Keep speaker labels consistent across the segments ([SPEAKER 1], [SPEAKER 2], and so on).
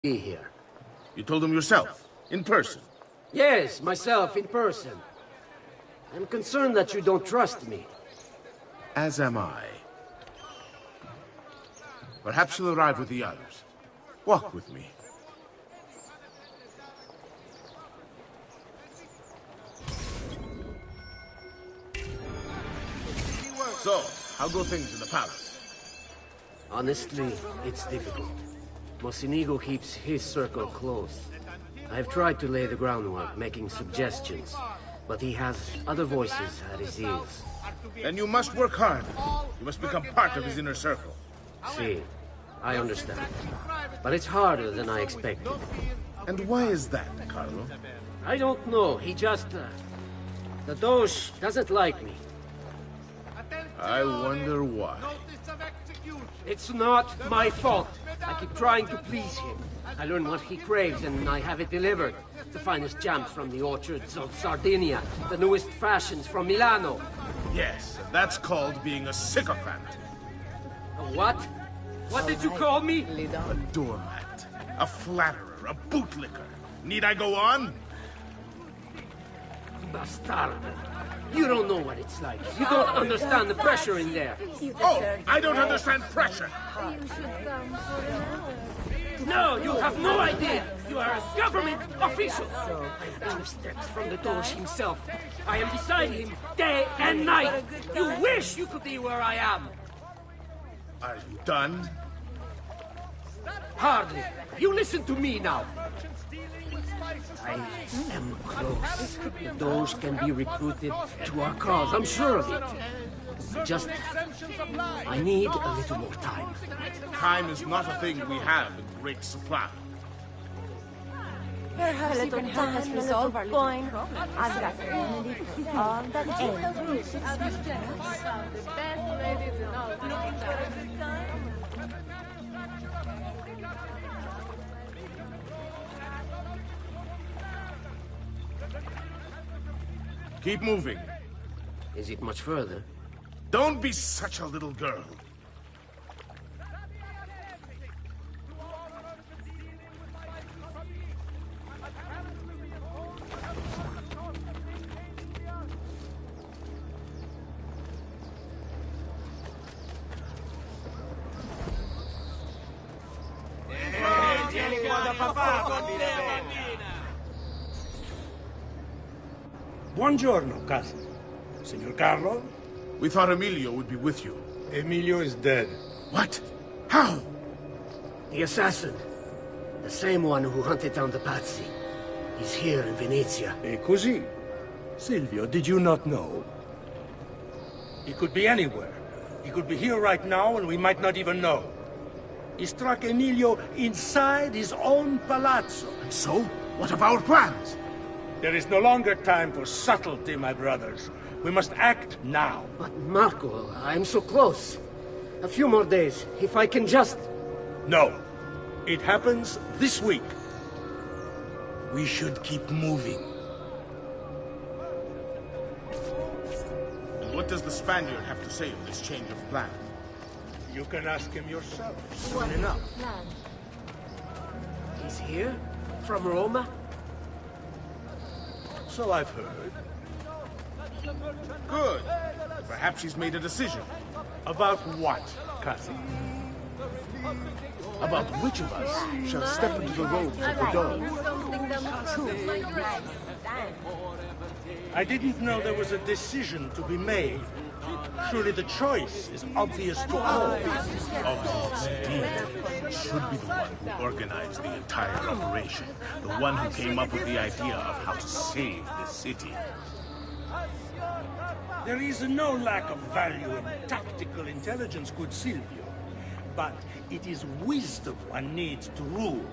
[SPEAKER 1] be here.
[SPEAKER 2] You told him yourself, in person?
[SPEAKER 1] Yes, myself, in person. I'm concerned that you don't trust me.
[SPEAKER 2] As am I. Perhaps you'll arrive with the others. Walk with me. So, how go things in the palace?
[SPEAKER 1] Honestly, it's difficult. Mocenigo keeps his circle close. I've tried to lay the groundwork, making suggestions, but he has other voices at his ears.
[SPEAKER 2] Then you must work hard. You must become part of his inner circle.
[SPEAKER 1] See, I understand. But it's harder than I expected.
[SPEAKER 2] And why is that, Carlo?
[SPEAKER 1] I don't know, he just... the Doge doesn't like me.
[SPEAKER 2] I wonder why.
[SPEAKER 1] It's not my fault. I keep trying to please him. I learn what he craves and I have it delivered. The finest jams from the orchards of Sardinia, the newest fashions from Milano.
[SPEAKER 2] Yes, and that's called being a sycophant.
[SPEAKER 1] A what? What did you call me?
[SPEAKER 2] A doormat, a flatterer, a bootlicker. Need I go on?
[SPEAKER 1] Bastardo. You don't know what it's like. You don't understand the pressure in there.
[SPEAKER 2] Oh, I don't understand pressure.
[SPEAKER 1] No, you have no idea. You are a government official. I am 2 steps from the Doge himself. I am beside him day and night. You wish you could be where I am.
[SPEAKER 2] Are you done?
[SPEAKER 1] Hardly. You listen to me now. I am close. The Doge can be recruited to our cause. I'm sure of it. Just... I need a little more time.
[SPEAKER 2] Time is not a thing we have in great supply.
[SPEAKER 3] Perhaps a little time has resolved our little problem. I've got the remedy for all that ails.
[SPEAKER 2] Keep moving.
[SPEAKER 1] Is it much further?
[SPEAKER 2] Don't be such a little girl.
[SPEAKER 4] Buongiorno, cousin. Signor Carlo?
[SPEAKER 2] We thought Emilio would be with you.
[SPEAKER 4] Emilio is dead.
[SPEAKER 2] What? How?
[SPEAKER 1] The assassin. The same one who hunted down the Pazzi. He's here in Venezia.
[SPEAKER 4] E così? Silvio, did you not know? He could be anywhere. He could be here right now and we might not even know. He struck Emilio inside his own palazzo.
[SPEAKER 2] And so? What of our plans?
[SPEAKER 4] There is no longer time for subtlety, my brothers. We must act now.
[SPEAKER 1] But Marco, I'm so close. A few more days, if I can just...
[SPEAKER 4] No. It happens this week. We should keep moving.
[SPEAKER 2] And what does the Spaniard have to say of this change of plan?
[SPEAKER 4] You can ask him yourself.
[SPEAKER 3] What
[SPEAKER 4] Soon enough.
[SPEAKER 3] plan?
[SPEAKER 1] He's here? From Roma?
[SPEAKER 4] So I've heard.
[SPEAKER 2] Good. Perhaps he's made a decision.
[SPEAKER 4] About what, cousin?
[SPEAKER 2] About which of us shall step into the robes of the Doge.
[SPEAKER 4] I didn't know there was a decision to be made. Surely the choice is obvious to all.
[SPEAKER 2] Obvious indeed. It should be the one who organized the entire operation. The one who came up with the idea of how to save the city.
[SPEAKER 4] There is no lack of value in tactical intelligence, good Silvio. But it is wisdom one needs to rule.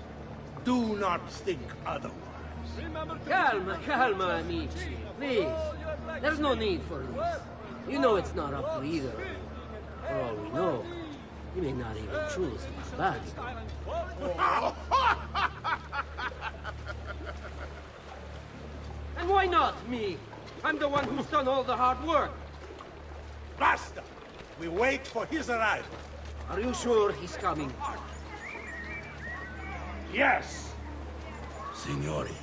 [SPEAKER 4] Do not think otherwise.
[SPEAKER 1] Calma, calma, amici. Please. There's no need for this. You know it's not up to either of you. For all we know, he may not even choose Barbarigo. And why not me? I'm the one who's done all the hard work.
[SPEAKER 4] Basta! We wait for his arrival.
[SPEAKER 1] Are you sure he's coming?
[SPEAKER 4] Yes! Signori,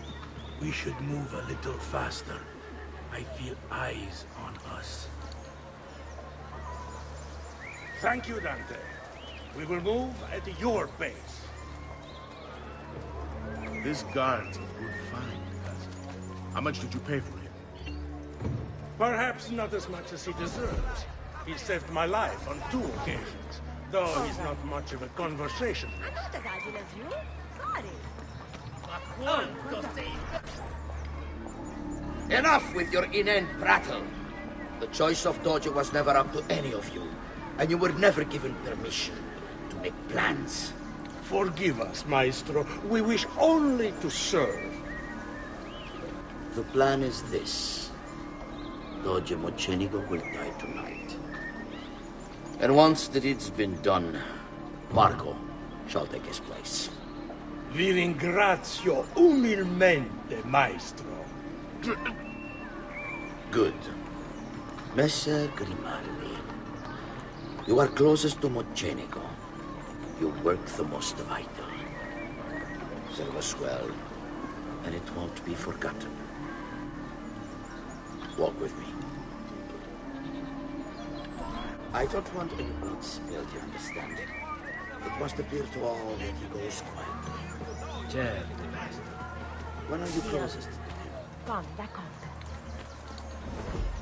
[SPEAKER 4] we should move a little faster. I feel eyes on us. Thank you, Dante. We will move at your pace.
[SPEAKER 2] This guard's a good find, cousin. How much did you pay for him?
[SPEAKER 4] Perhaps not as much as he deserves. He saved my life on 2 occasions, though he's not much of a conversation.
[SPEAKER 3] I'm not as agile as you. Sorry.
[SPEAKER 1] Enough with your inane prattle. The choice of Dojo was never up to any of you, and you were never given permission to make plans.
[SPEAKER 4] Forgive us, Maestro. We wish only to serve.
[SPEAKER 1] The plan is this. Dojo Mocenigo will die tonight. And once the deed's been done, Marco shall take his place.
[SPEAKER 4] Vi ringrazio umilmente, Maestro.
[SPEAKER 1] Good. Messer Grimaldi, you are closest to Mocenigo. You work the most vital. Serve us well, and it won't be forgotten. Walk with me. I don't want any blood spilled, you understand? It must appear to all that he goes quietly. Certo, Master. When are you closest?
[SPEAKER 3] Come, d'accordo.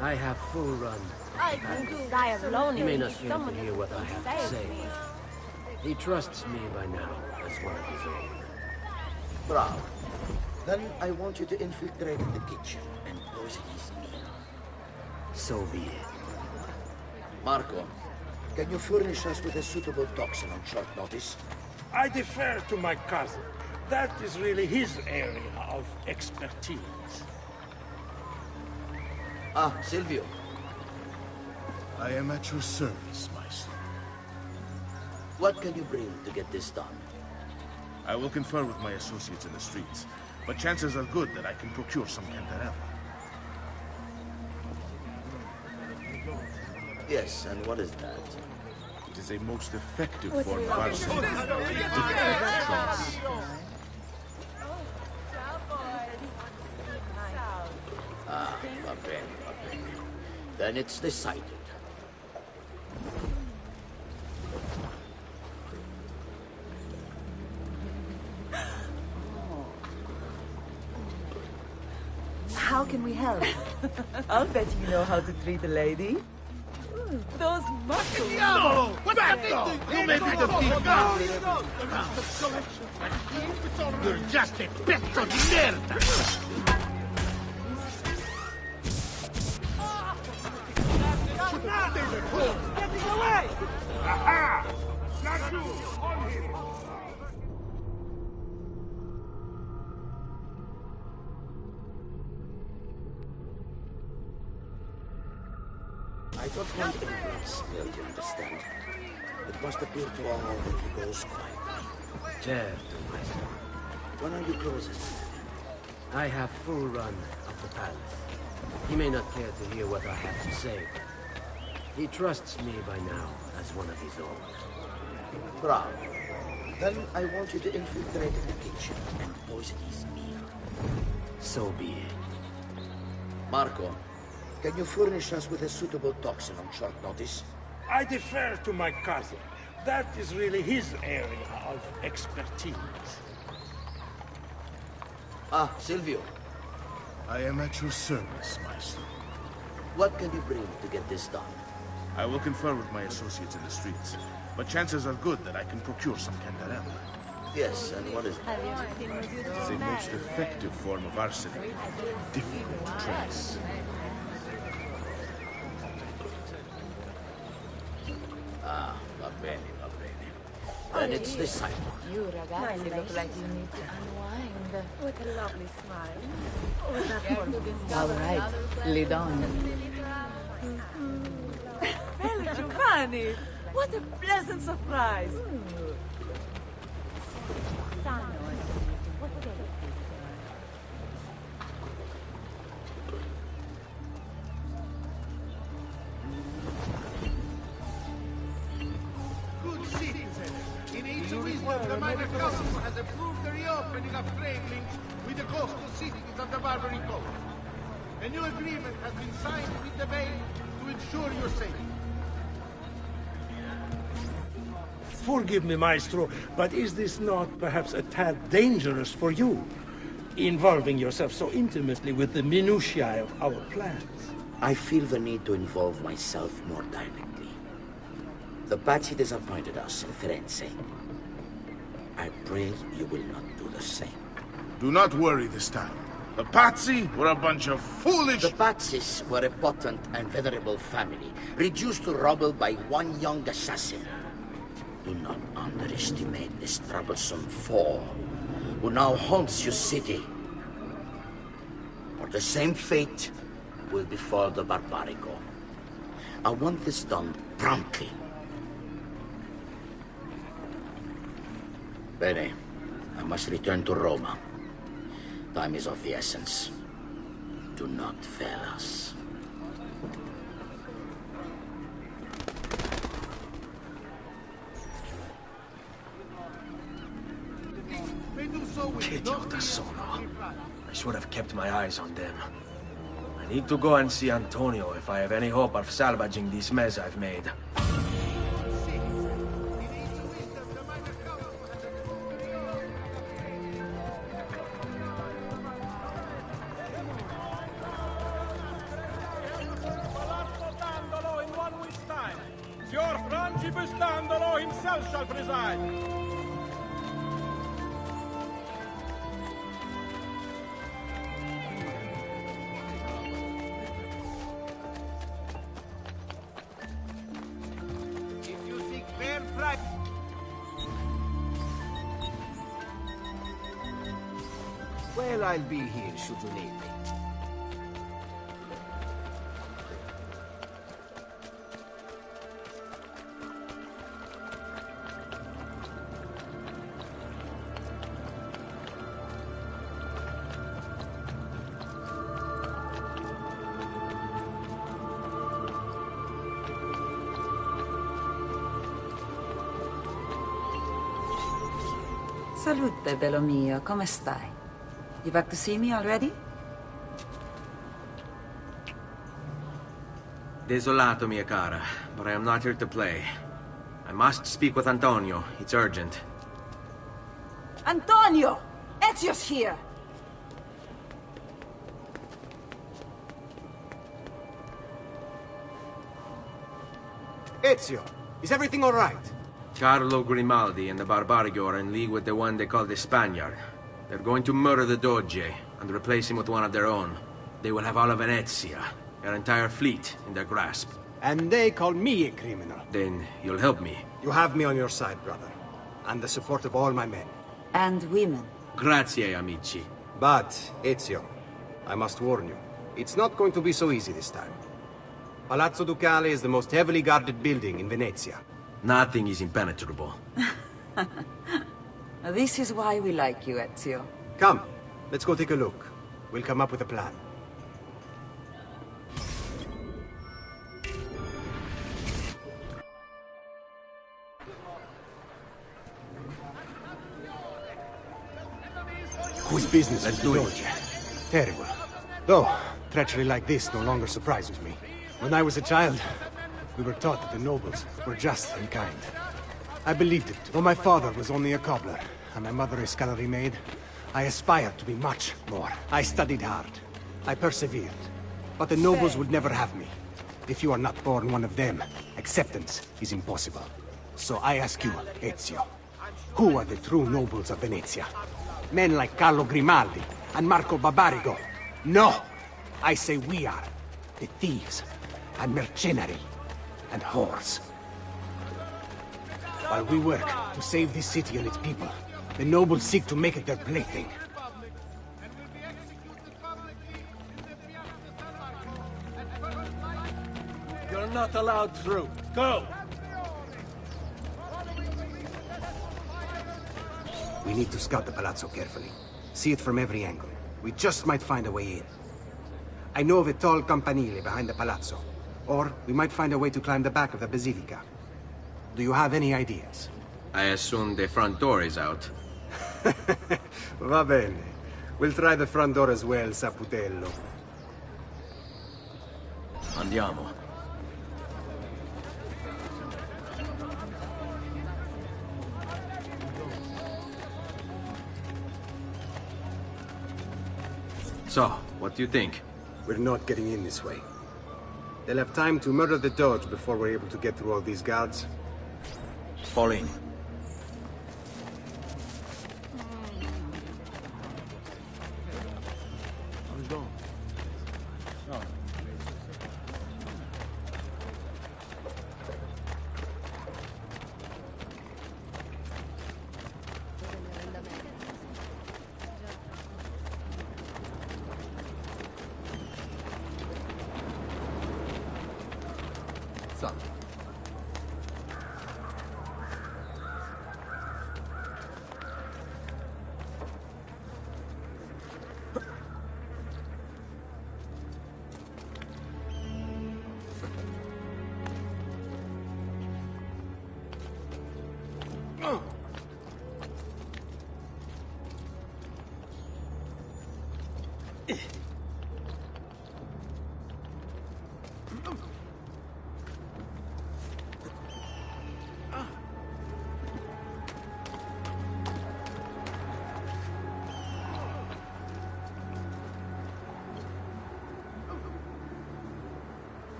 [SPEAKER 1] I have full run.
[SPEAKER 3] I can do die alone.
[SPEAKER 1] He may not care to hear what I have to say. He trusts me by now as one of his own. Bravo. Then I want you to infiltrate the kitchen and poison his meal. So be it. Marco, can you furnish us with a suitable toxin on short notice?
[SPEAKER 4] I defer to my cousin. That is really his area of expertise.
[SPEAKER 1] Ah, Silvio.
[SPEAKER 2] I am at your service, Maestro.
[SPEAKER 1] What can you bring to get this done?
[SPEAKER 2] I will confer with my associates in the streets, but chances are good that I can procure some Cantarella.
[SPEAKER 1] Yes, and what is that?
[SPEAKER 2] It is a most effective form of arsenic. Difficult to trace.
[SPEAKER 1] Ah, va bene, va bene. Then it's decided.
[SPEAKER 5] How can we help? I'll bet you know how to treat a lady. Those muscles.
[SPEAKER 2] No! Back off! You may be the thief now! You're just a pezzo di merda!
[SPEAKER 5] Getting away!
[SPEAKER 2] Aha! Naku! On him!
[SPEAKER 1] I don't want any blood spilled, you understand? It must appear to all that he goes quietly. Certo, Maestro. When are you closest? I have full run of the palace. He may not care to hear what I have to say. He trusts me by now as one of his own. Bravo. Then I want you to infiltrate the kitchen and poison his meal. So be it. Marco, can you furnish us with a suitable toxin on short notice?
[SPEAKER 4] I defer to my cousin. That is really his area of expertise.
[SPEAKER 1] Ah, Silvio.
[SPEAKER 2] I am at your service, Maestro.
[SPEAKER 1] What can you bring to get this done?
[SPEAKER 2] I will confer with my associates in the streets, but chances are good that I can procure some Cantarella.
[SPEAKER 1] Yes, and what is that?
[SPEAKER 2] It is a most effective form of arsenic. Difficult to trace.
[SPEAKER 1] Ah, va bene, va bene. Then it's decided.
[SPEAKER 5] You ragazzi look like you need to unwind.
[SPEAKER 3] What a lovely smile. Oh, that one.
[SPEAKER 5] All right, lead on. Bello Giovanni! What a pleasant surprise!
[SPEAKER 6] Good citizen. In each of his work, the Minor Council has approved the opening of trade links with the coastal cities of the Barbary Coast. A new agreement has been signed with the Bay to ensure your safety.
[SPEAKER 4] Forgive me, Maestro, but is this not perhaps a tad dangerous for you? Involving yourself so intimately with the minutiae of our plans.
[SPEAKER 7] I feel the need to involve myself more directly. The Pazzi disappointed us in Firenze. I pray you will not do the same.
[SPEAKER 2] Do not worry this time. The Pazzi were a bunch of foolish...
[SPEAKER 7] The Pazzis were a potent and venerable family, reduced to rubble by one young assassin. Do not underestimate this troublesome foe, who now haunts your city. For the same fate will befall the Barbarigo. I want this done promptly. Bene, I must return to Roma. Time is of the essence. Do not fail us.
[SPEAKER 8] Idiot da solo. I should have kept my eyes on them. I need to go and see Antonio if I have any hope of salvaging this mess I've made.
[SPEAKER 6] Signor Frangipus Dandolo himself shall preside. If you seek fair price.
[SPEAKER 1] Well, I'll be here should you need me.
[SPEAKER 5] Salute, bello mio. Come stai? You back to see me already?
[SPEAKER 8] Desolato, mia cara, but I am not here to play. I must speak with Antonio. It's urgent.
[SPEAKER 5] Antonio! Ezio's here!
[SPEAKER 9] Ezio, is everything all right?
[SPEAKER 8] Carlo Grimaldi and the Barbarigo are in league with the one they call the Spaniard. They're going to murder the Doge and replace him with one of their own. They will have all of Venezia, their entire fleet, in their grasp.
[SPEAKER 9] And they call me a criminal.
[SPEAKER 8] Then you'll help me.
[SPEAKER 9] You have me on your side, brother. And the support of all my men.
[SPEAKER 5] And women.
[SPEAKER 8] Grazie, amici.
[SPEAKER 9] But, Ezio, I must warn you. It's not going to be so easy this time. Palazzo Ducale is the most heavily guarded building in Venezia.
[SPEAKER 8] Nothing is impenetrable.
[SPEAKER 5] This is why we like you, Ezio.
[SPEAKER 9] Come, let's go take a look. We'll come up with a plan. Whose business
[SPEAKER 8] Let's
[SPEAKER 9] is
[SPEAKER 8] do
[SPEAKER 9] the
[SPEAKER 8] it.
[SPEAKER 9] Doge? Terrible. Though, treachery like this no longer surprises me. When I was a child, we were taught that the nobles were just and kind. I believed it. Though my father was only a cobbler, and my mother a scullery maid, I aspired to be much more. I studied hard. I persevered. But the nobles would never have me. If you are not born one of them, acceptance is impossible. So I ask you, Ezio, who are the true nobles of Venezia? Men like Carlo Grimaldi and Marco Barbarigo? No! I say we are. The thieves and mercenary and whores. While we work to save this city and its people, the nobles seek to make it their plaything.
[SPEAKER 8] You're not allowed through. Go!
[SPEAKER 9] We need to scout the palazzo carefully. See it from every angle. We just might find a way in. I know of a tall campanile behind the palazzo. Or we might find a way to climb the back of the basilica. Do you have any ideas?
[SPEAKER 8] I assume the front door is out.
[SPEAKER 9] Va bene. We'll try the front door as well, Saputello.
[SPEAKER 8] Andiamo. So, what do you think?
[SPEAKER 9] We're not getting in this way. They'll have time to murder the Doge before we're able to get through all these guards.
[SPEAKER 8] Fall in.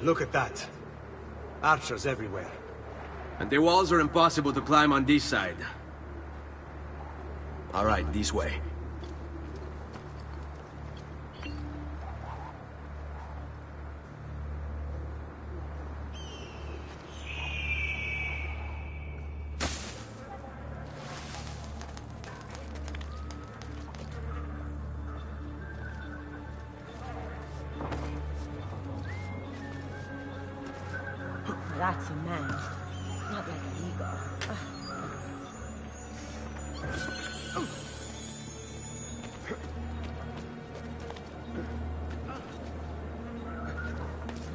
[SPEAKER 9] Look at that. Archers everywhere.
[SPEAKER 8] And the walls are impossible to climb on this side. All right, this way.
[SPEAKER 3] That's a man, not like an eagle.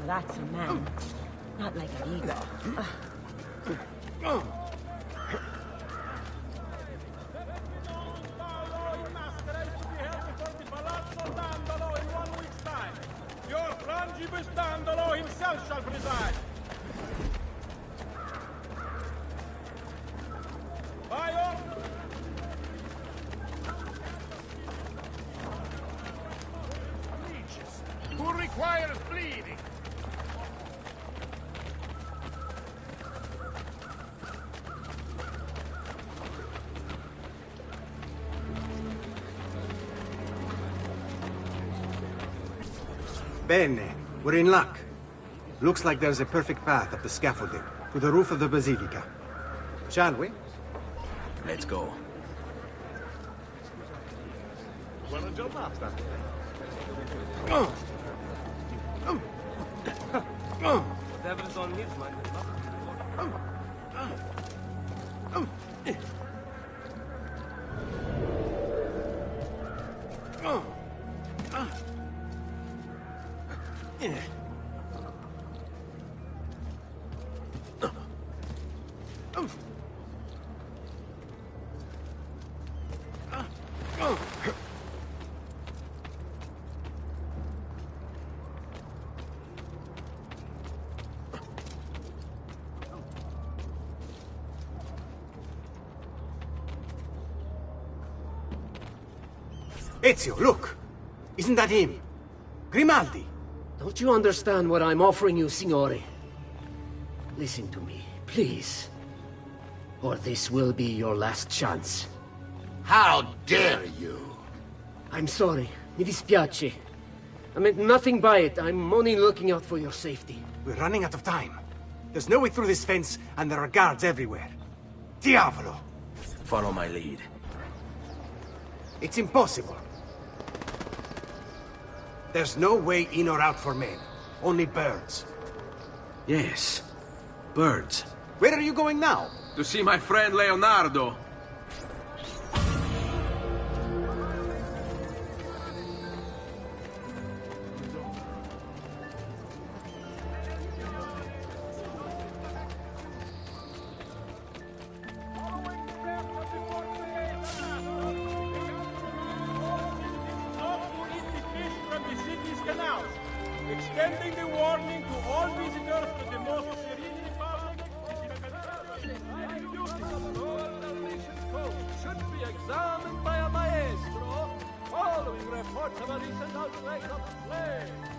[SPEAKER 3] That's a man, not like an eagle.
[SPEAKER 6] Your Frangibus Dandolo himself shall preside. Who requires bleeding?
[SPEAKER 9] Bene. We're in luck. Looks like there's a perfect path up the scaffolding to the roof of the Basilica. Shall we?
[SPEAKER 8] Let's go.
[SPEAKER 1] Devil's on his mind.
[SPEAKER 9] Ezio, look! Isn't that him? Grimaldi!
[SPEAKER 1] Don't you understand what I'm offering you, Signore? Listen to me, please. Or this will be your last chance.
[SPEAKER 7] How dare you?
[SPEAKER 1] I'm sorry. Mi dispiace. I meant nothing by it. I'm only looking out for your safety.
[SPEAKER 9] We're running out of time. There's no way through this fence, and there are guards everywhere. Diavolo!
[SPEAKER 8] Follow my lead.
[SPEAKER 9] It's impossible. There's no way in or out for men. Only birds.
[SPEAKER 8] Yes. Birds.
[SPEAKER 9] Where are you going now?
[SPEAKER 8] To see my friend Leonardo.
[SPEAKER 4] extending the warning to all visitors to the most serene public. Should be examined by a maestro following reports of a recent outbreak of plague.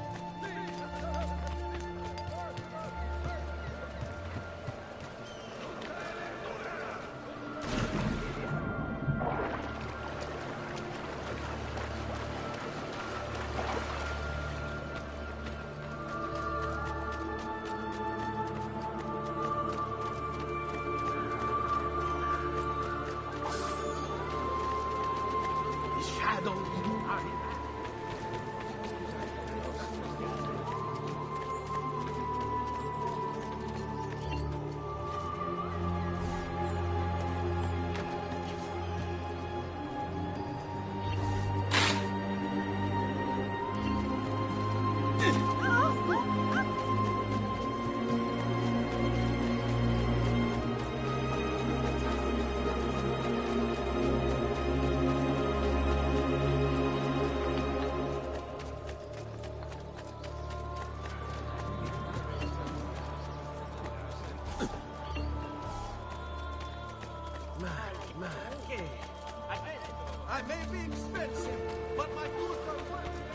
[SPEAKER 6] I may be expensive, but my goods are worth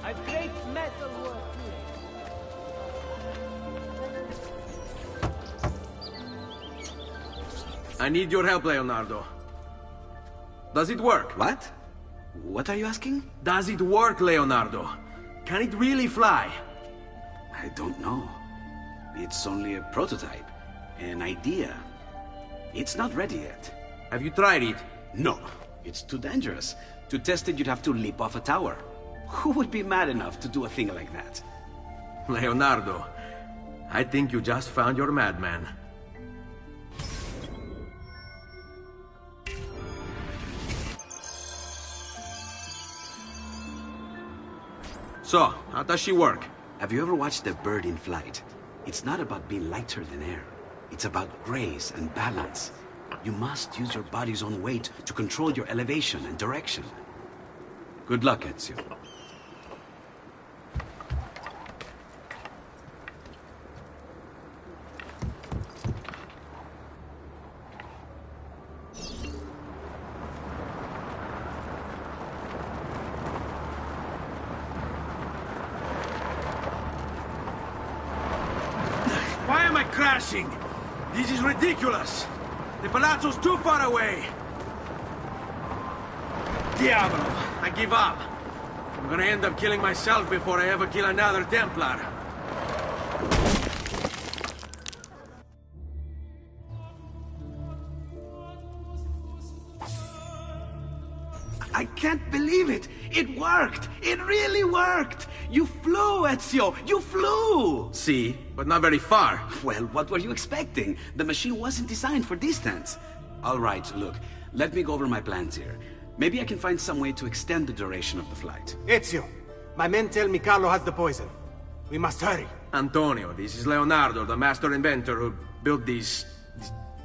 [SPEAKER 1] A great metal work
[SPEAKER 8] I need your help, Leonardo. Does it work?
[SPEAKER 10] What? What are you asking?
[SPEAKER 8] Does it work, Leonardo? Can it really fly?
[SPEAKER 10] I don't know. It's only a prototype. An idea. It's not ready yet.
[SPEAKER 8] Have you tried it?
[SPEAKER 10] No. It's too dangerous. To test it, you'd have to leap off a tower. Who would be mad enough to do a thing like that?
[SPEAKER 8] Leonardo, I think you just found your madman. So, how does she work?
[SPEAKER 10] Have you ever watched a bird in flight? It's not about being lighter than air. It's about grace and balance. You must use your body's own weight to control your elevation and direction. Good luck, Ezio.
[SPEAKER 8] Why am I crashing? This is ridiculous. The palazzo's too far away. Diavolo, I give up. I'm gonna end up killing myself before I ever kill another Templar.
[SPEAKER 10] I can't believe it! It worked! It really worked! You flew, Ezio! You flew!
[SPEAKER 8] See, but not very far.
[SPEAKER 10] Well, what were you expecting? The machine wasn't designed for distance. All right, look, let me go over my plans here. Maybe I can find some way to extend the duration of the flight.
[SPEAKER 9] Ezio, my men tell me Carlo has the poison. We must hurry.
[SPEAKER 8] Antonio, this is Leonardo, the master inventor who built these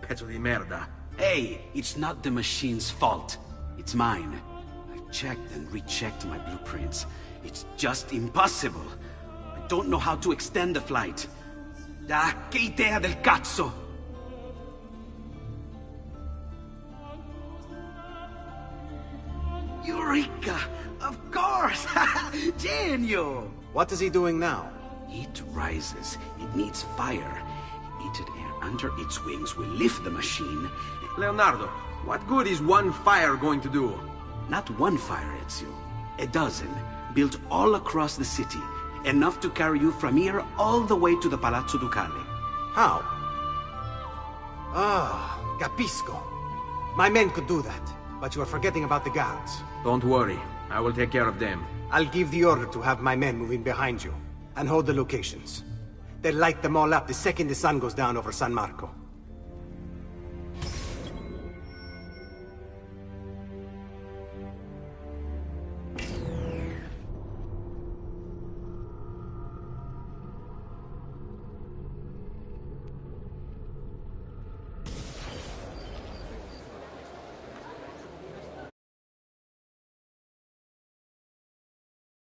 [SPEAKER 8] pezzo di merda.
[SPEAKER 10] Hey, it's not the machine's fault. It's mine. I've checked and rechecked my blueprints. It's just impossible. I don't know how to extend the flight. Ah, che idea del cazzo! Eureka! Of course! Genio!
[SPEAKER 9] What is he doing now?
[SPEAKER 10] It rises. It needs fire. Heated air under its wings will lift the machine.
[SPEAKER 8] Leonardo, what good is one fire going to do?
[SPEAKER 10] Not one fire, Ezio. A dozen, built all across the city. Enough to carry you from here all the way to the Palazzo Ducale.
[SPEAKER 9] How? Ah, capisco. My men could do that, but you are forgetting about the guards.
[SPEAKER 8] Don't worry, I will take care of them.
[SPEAKER 9] I'll give the order to have my men move in behind you, and hold the locations. They'll light them all up the second the sun goes down over San Marco.